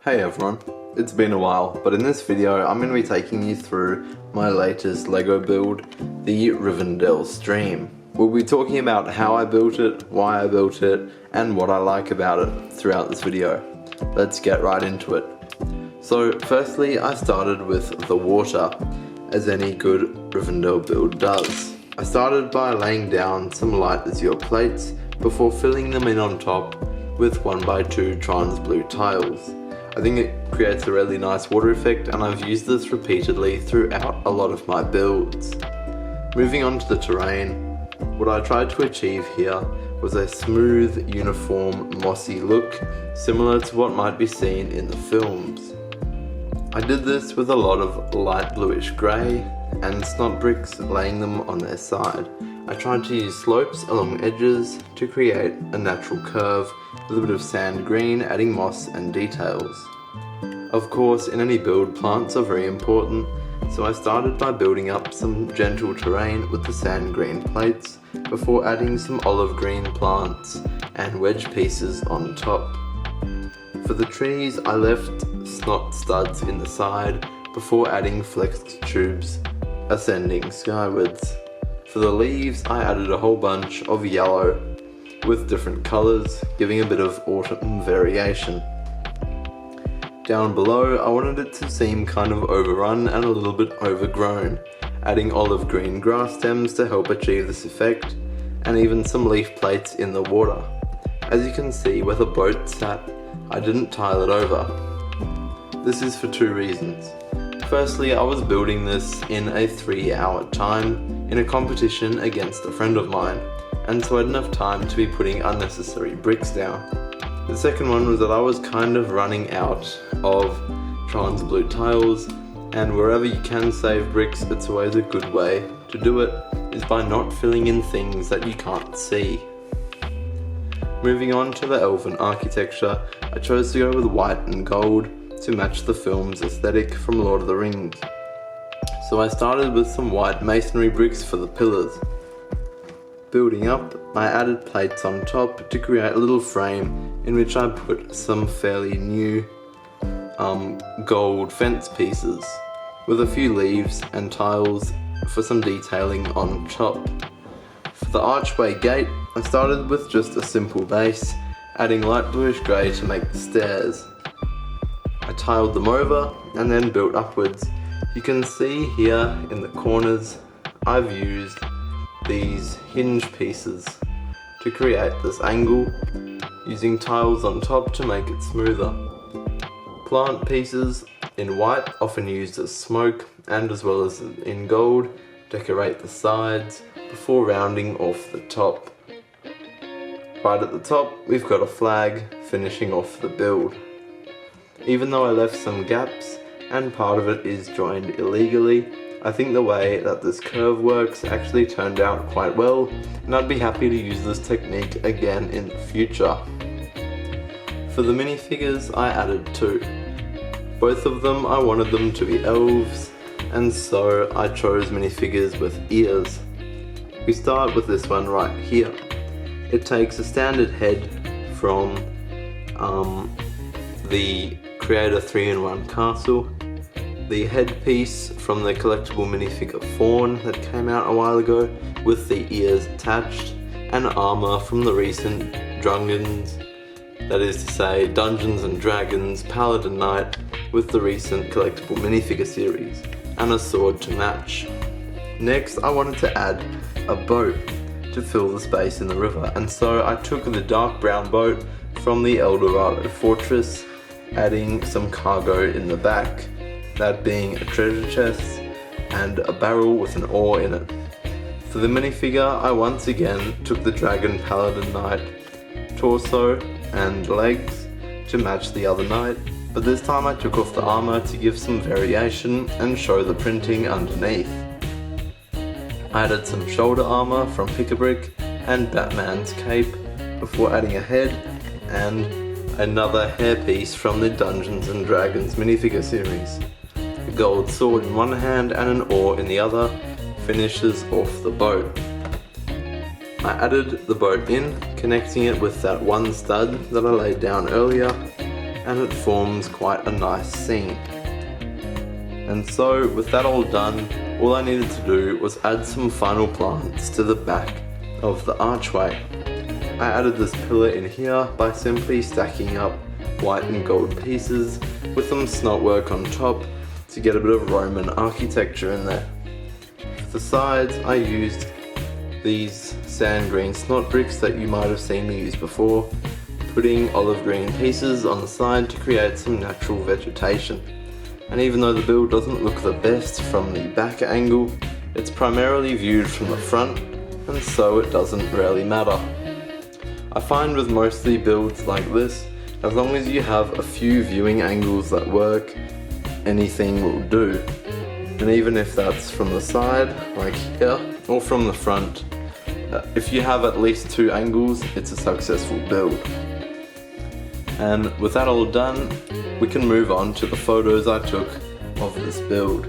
Hey everyone, it's been a while, but in this video I'm going to be taking you through my latest Lego build, the Rivendell Stream. We'll be talking about how I built it, why I built it, and what I like about it throughout this video. Let's get right into it. So firstly, I started with the water, as any good Rivendell build does. I started by laying down some light azure plates before filling them in on top with 1x2 trans blue tiles. I think it creates a really nice water effect, and I've used this repeatedly throughout a lot of my builds. Moving on to the terrain, what I tried to achieve here was a smooth, uniform, mossy look, similar to what might be seen in the films. I did this with a lot of light bluish grey and snot bricks, laying them on their side. I tried to use slopes along edges to create a natural curve with a bit of sand green, adding moss and details. Of course, in any build, plants are very important, so I started by building up some gentle terrain with the sand green plates before adding some olive green plants and wedge pieces on top. For the trees, I left snot studs in the side before adding flexed tubes ascending skywards. For the leaves, I added a whole bunch of yellow with different colours, giving a bit of autumn variation. Down below, I wanted it to seem kind of overrun and a little bit overgrown, adding olive green grass stems to help achieve this effect, and even some leaf plates in the water. As you can see, where the boat sat, I didn't tile it over. This is for two reasons. Firstly, I was building this in a 3-hour time in a competition against a friend of mine, and so I didn't have time to be putting unnecessary bricks down. The second one was that I was kind of running out of trans blue tiles, and wherever you can save bricks, it's always a good way to do it, is by not filling in things that you can't see. Moving on to the elven architecture, I chose to go with white and gold to match the film's aesthetic from Lord of the Rings. So I started with some white masonry bricks for the pillars. Building up, I added plates on top to create a little frame in which I put some fairly new gold fence pieces with a few leaves and tiles for some detailing on top. For the archway gate, I started with just a simple base, adding light bluish grey to make the stairs. I tiled them over and then built upwards. You can see here in the corners, I've used these hinge pieces to create this angle, using tiles on top to make it smoother. Plant pieces in white, often used as smoke, and as well as in gold, decorate the sides before rounding off the top. Right at the top, we've got a flag finishing off the build. Even though I left some gaps and part of it is joined illegally, I think the way that this curve works actually turned out quite well, and I'd be happy to use this technique again in the future. For the minifigures, I added two. Both of them, I wanted them to be elves, and so I chose minifigures with ears. We start with this one right here. It takes a standard head from the Creator 3-in-1 castle, the headpiece from the collectible minifigure Fawn that came out a while ago with the ears attached, and armor from the recent Dragons, that is to say Dungeons and Dragons Paladin Knight with the recent collectible minifigure series, and a sword to match. Next, I wanted to add a boat to fill the space in the river, and so I took the dark brown boat from the El Dorado Fortress, adding some cargo in the back, that being a treasure chest and a barrel with an oar in it. For the minifigure, I once again took the Dragon Paladin Knight torso and legs to match the other knight, but this time I took off the armor to give some variation and show the printing underneath. I added some shoulder armor from Pick-a-Brick and Batman's cape before adding a head and another hairpiece from the Dungeons and Dragons minifigure series. A gold sword in one hand and an oar in the other finishes off the boat. I added the boat in, connecting it with that one stud that I laid down earlier, and it forms quite a nice scene. And so with that all done, all I needed to do was add some final plants to the back of the archway. I added this pillar in here by simply stacking up white and gold pieces with some snot work on top to get a bit of Roman architecture in there. For the sides, I used these sand green snot bricks that you might have seen me use before, putting olive green pieces on the side to create some natural vegetation. And even though the build doesn't look the best from the back angle, it's primarily viewed from the front, and so it doesn't really matter. I find with mostly builds like this, as long as you have a few viewing angles that work, anything will do. And even if that's from the side, like here, or from the front, if you have at least 2 angles, it's a successful build. And with that all done, we can move on to the photos I took of this build.